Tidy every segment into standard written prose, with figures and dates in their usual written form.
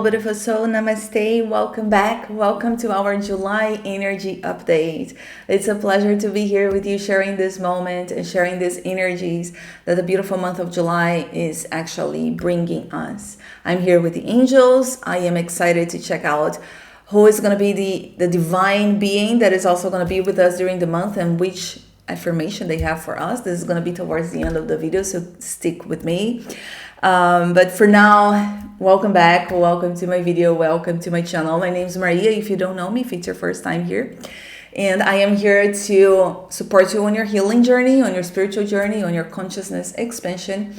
beautiful soul. Namaste. Welcome back. Welcome to our July energy update. It's a pleasure to be here with you, sharing this moment and sharing these energies that the beautiful month of July is actually bringing us. I'm here with the angels. I am excited to check out who is going to be the divine being that is also going to be with us during the month and which affirmation they have for us. This is going to be towards the end of the video, so stick with me. But for now, welcome back. Welcome to my video. Welcome to my channel. My name is Maria. If you don't know me, if it's your first time here, and I am here to support you on your healing journey, on your spiritual journey, on your consciousness expansion,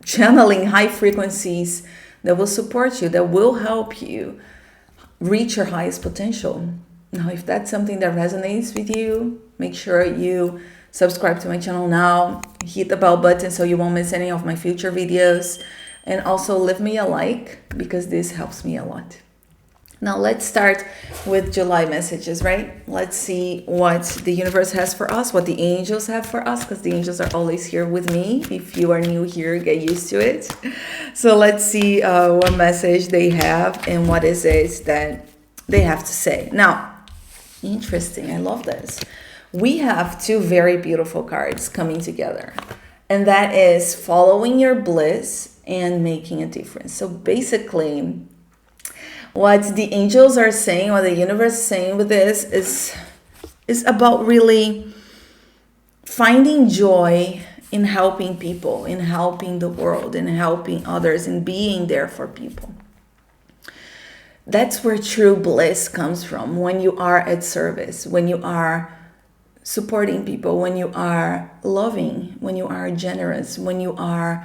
channeling high frequencies that will support you, that will help you reach your highest potential. Now, if that's something that resonates with you, make sure you subscribe to my channel now, hit the bell button so you won't miss any of my future videos, and also leave me a like because this helps me a lot. Now let's start with July messages, right? Let's see what the universe has for us, what the angels have for us, because the angels are always here with me. If you are new here, get used to it. So let's see what message they have and what is it that they have to say. Now, interesting. I love this. We have two very beautiful cards coming together, and that is following your bliss and making a difference. So basically, what the angels are saying, what the universe is saying with this is about really finding joy in helping people, in helping the world, in helping others, in being there for people. That's where true bliss comes from, when you are at service, when you are supporting people, when you are loving, when you are generous, when you are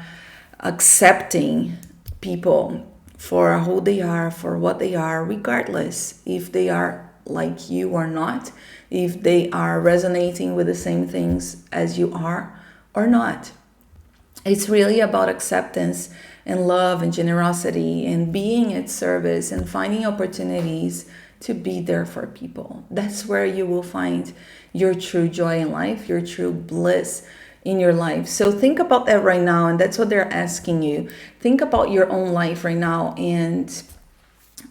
accepting people for who they are, for what they are, regardless if they are like you or not, if they are resonating with the same things as you are or not. It's really about acceptance and love and generosity and being at service and finding opportunities to be there for people. That's where you will find your true joy in life, your true bliss in your life. So think about that right now, and that's what they're asking you. Think about your own life right now and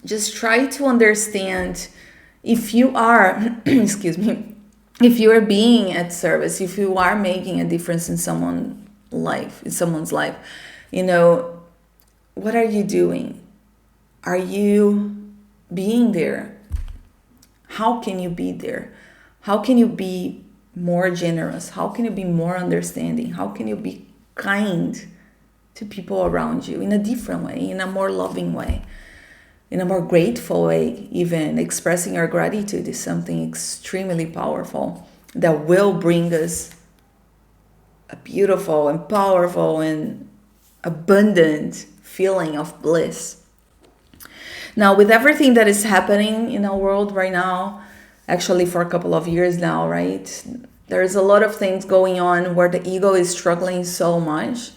just try to understand if you are, excuse me, if you are being at service, if you are making a difference in someone's life, you know, what are you doing? Are you being there? How can you be there? How can you be more generous? How can you be more understanding? How can you be kind to people around you in a different way, in a more loving way, in a more grateful way? Even expressing your gratitude is something extremely powerful that will bring us a beautiful and powerful and abundant feeling of bliss. Now, with everything that is happening in our world right now, actually for a couple of years now, right? There's a lot of things going on where the ego is struggling so much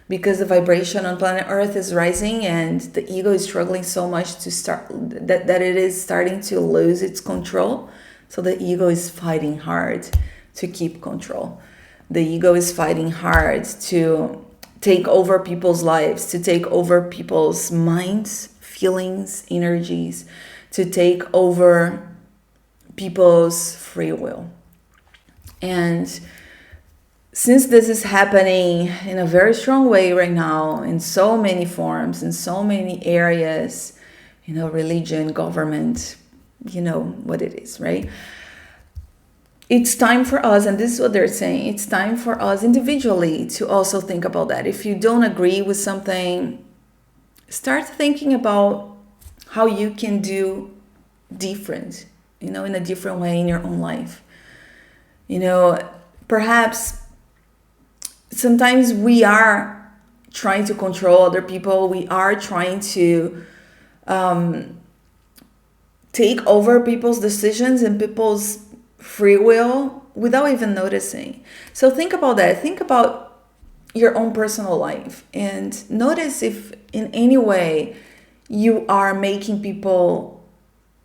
because the vibration on planet Earth is rising and the ego is struggling so much to start that it is starting to lose its control. So the ego is fighting hard to keep control. The ego is fighting hard to take over people's lives, to take over people's minds, feelings, energies, to take over people's free will. And since this is happening in a very strong way right now, in so many forms, in so many areas, you know, religion, government, you know what it is, right? It's time for us, and this is what they're saying, it's time for us individually to also think about that. If you don't agree with something, start thinking about how you can do different, you know, in a different way in your own life. You know, perhaps sometimes we are trying to control other people. We are trying to take over people's decisions and people's free will without even noticing. So think about that. Think about your own personal life and notice if in any way you are making people,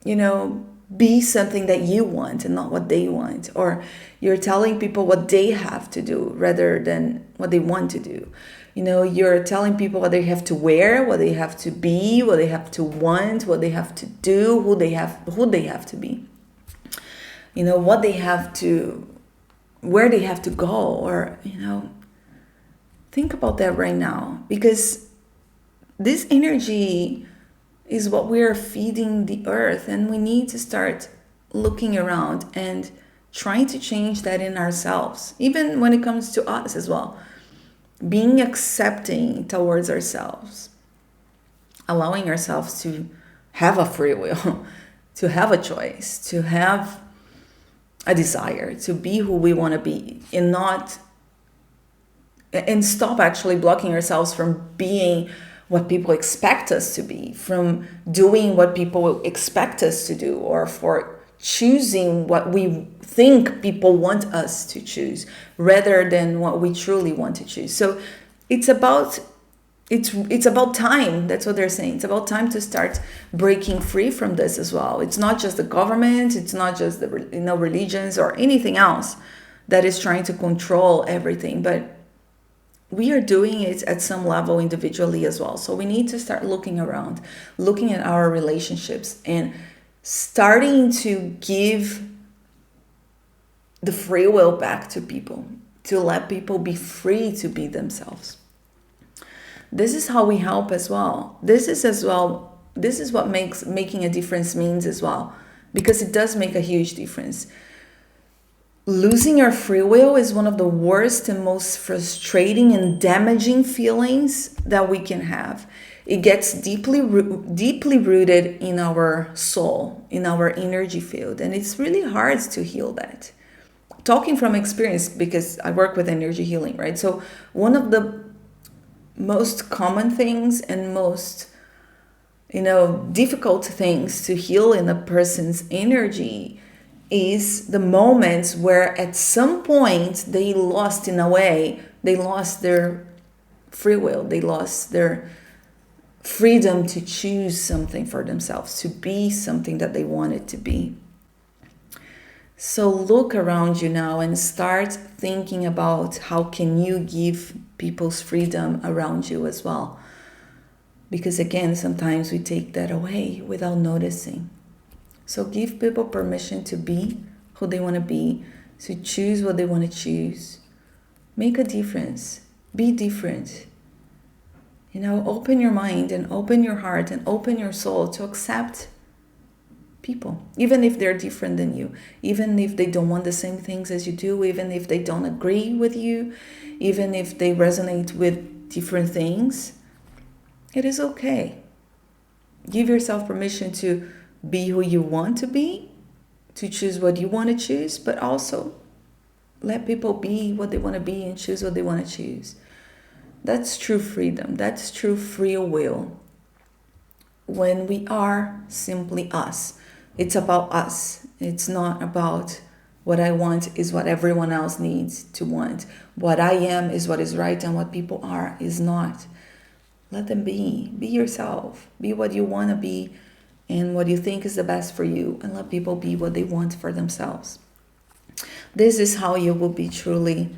you know, be something that you want and not what they want, or you're telling people what they have to do rather than what they want to do. You're telling people what they have to wear, what they have to be, what they have to want, what they have to do, who they have to be. What they have to, where they have to go, or think about that right now, because this energy is what we are feeding the earth, and we need to start looking around and trying to change that in ourselves, even when it comes to us as well. Being accepting towards ourselves, allowing ourselves to have a free will, to have a choice, to have a desire, to be who we want to be, and stop actually blocking ourselves from being what people expect us to be, from doing what people expect us to do, or for choosing what we think people want us to choose rather than what we truly want to choose. So it's about time. That's what they're saying. It's about time to start breaking free from this as well. It's not just the government, it's not just the religions or anything else that is trying to control everything, but we are doing it at some level individually as well. So we need to start looking around, looking at our relationships, and starting to give the free will back to people, to let people be free to be themselves. This is how we help as well. This is what making a difference means as well, because it does make a huge difference. Losing your free will is one of the worst and most frustrating and damaging feelings that we can have. It gets deeply rooted in our soul, in our energy field, and it's really hard to heal that. Talking from experience, because I work with energy healing, right? So one of the most common things and most difficult things to heal in a person's energy is the moments where at some point they lost their free will, they lost their freedom to choose something for themselves, to be something that they wanted to be. So look around you now and start thinking about how can you give people's freedom around you as well. Because again, sometimes we take that away without noticing. So give people permission to be who they want to be, to choose what they want to choose. Make a difference. Be different. Open your mind and open your heart and open your soul to accept people, even if they're different than you, even if they don't want the same things as you do, even if they don't agree with you, even if they resonate with different things. It is okay. Give yourself permission to be who you want to be, to choose what you want to choose, but also let people be what they want to be and choose what they want to choose. That's true freedom. That's true free will. When we are simply us, it's about us. It's not about what I want is what everyone else needs to want. What I am is what is right, and what people are is not. Let them be. Be yourself. Be what you want to be and what you think is the best for you, and let people be what they want for themselves. This is how you will be truly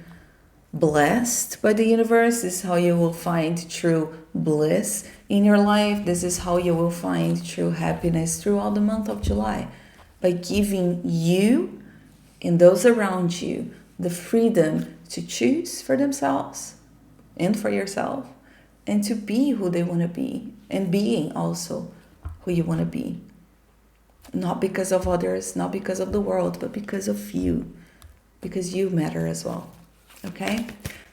blessed by the universe. This is how you will find true bliss in your life. This is how you will find true happiness throughout the month of July, by giving you and those around you the freedom to choose for themselves and for yourself, and to be who they want to be, and being also who you want to be. Not because of others, not because of the world, but because of you. Because you matter as well. Okay?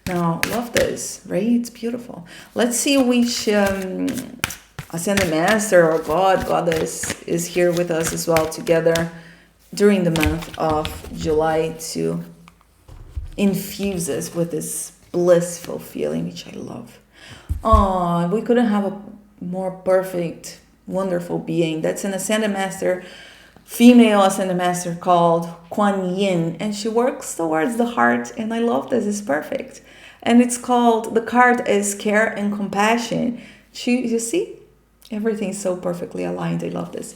Now, love this, right? It's beautiful. Let's see which Ascended Master or Goddess is here with us as well together during the month of July to infuse us with this blissful feeling, which I love. Oh, we couldn't have a more perfect, wonderful being. That's an Ascended Master, female Ascended Master called Kuan Yin, and she works towards the heart, and I love this. It's perfect. And it's called, the card is Care and Compassion. You see? Everything's so perfectly aligned. I love this.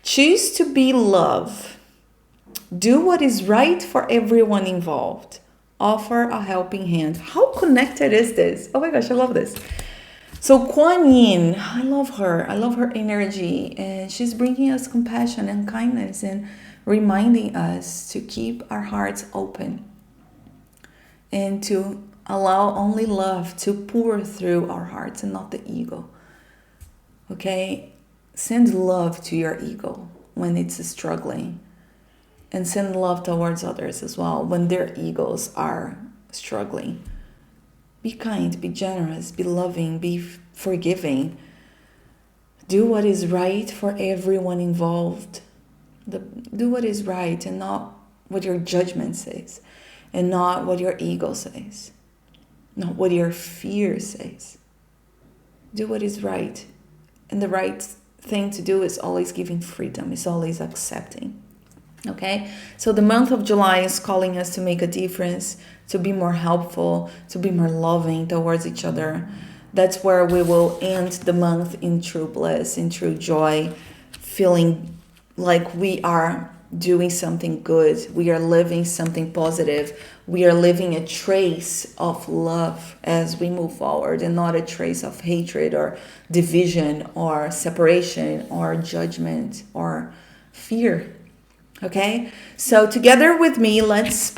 Choose to be love. Do what is right for everyone involved. Offer a helping hand. How connected is this? Oh my gosh, I love this. So Kuan Yin, I love her. I love her energy. And she's bringing us compassion and kindness and reminding us to keep our hearts open and to allow only love to pour through our hearts and not the ego. Okay? Send love to your ego when it's struggling. And send love towards others as well when their egos are struggling. Be kind, be generous, be loving, be forgiving. Do what is right for everyone involved. Do what is right and not what your judgment says. And not what your ego says. Not what your fear says. Do what is right. And the right thing to do is always giving freedom. It's always accepting. Okay, so the month of July is calling us to make a difference, to be more helpful, to be more loving towards each other. That's where we will end the month in true bliss, in true joy, feeling like we are doing something good. We are living something positive. We are living a trace of love as we move forward and not a trace of hatred or division or separation or judgment or fear. Okay, so together with me, let's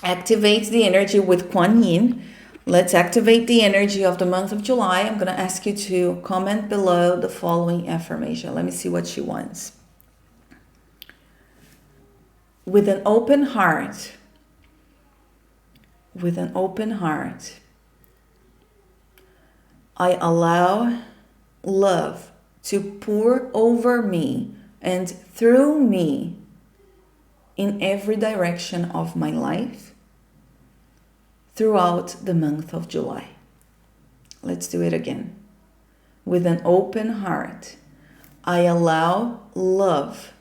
activate the energy with Kuan Yin. Let's activate the energy of the month of July. I'm going to ask you to comment below the following affirmation. Let me see what she wants. With an open heart, I allow love to pour over me and through me in every direction of my life throughout the month of July. Let's do it again. With an open heart, I allow love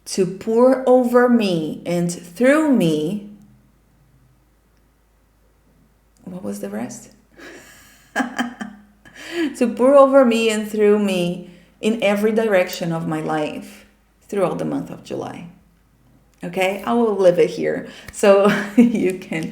to pour over me and through me. What was the rest? To pour over me and through me in every direction of my life throughout the month of July. Okay, I will leave it here so you can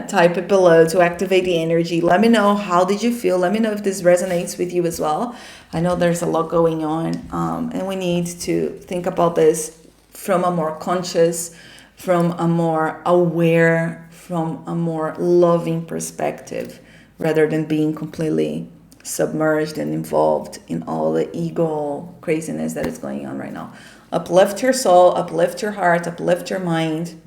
type it below to activate the energy. Let me know, how did you feel? Let me know if this resonates with you as well. I know there's a lot going on, and we need to think about this from a more conscious, from a more aware, from a more loving perspective, rather than being completely submerged and involved in all the ego craziness that is going on right now. Uplift your soul, uplift your heart, uplift your mind,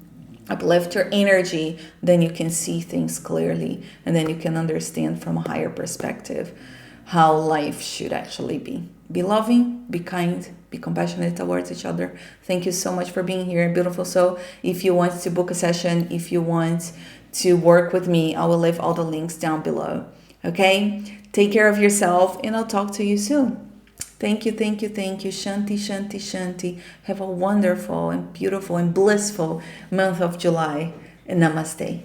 uplift your energy. Then you can see things clearly, and then you can understand from a higher perspective how life should actually be. Be loving, be kind, be compassionate towards each other. Thank you so much for being here, beautiful soul. If you want to book a session, if you want to work with me, I will leave all the links down below. Okay? Take care of yourself, and I'll talk to you soon. Thank you. Shanti, Shanti, Shanti. Have a wonderful and beautiful and blissful month of July. And namaste.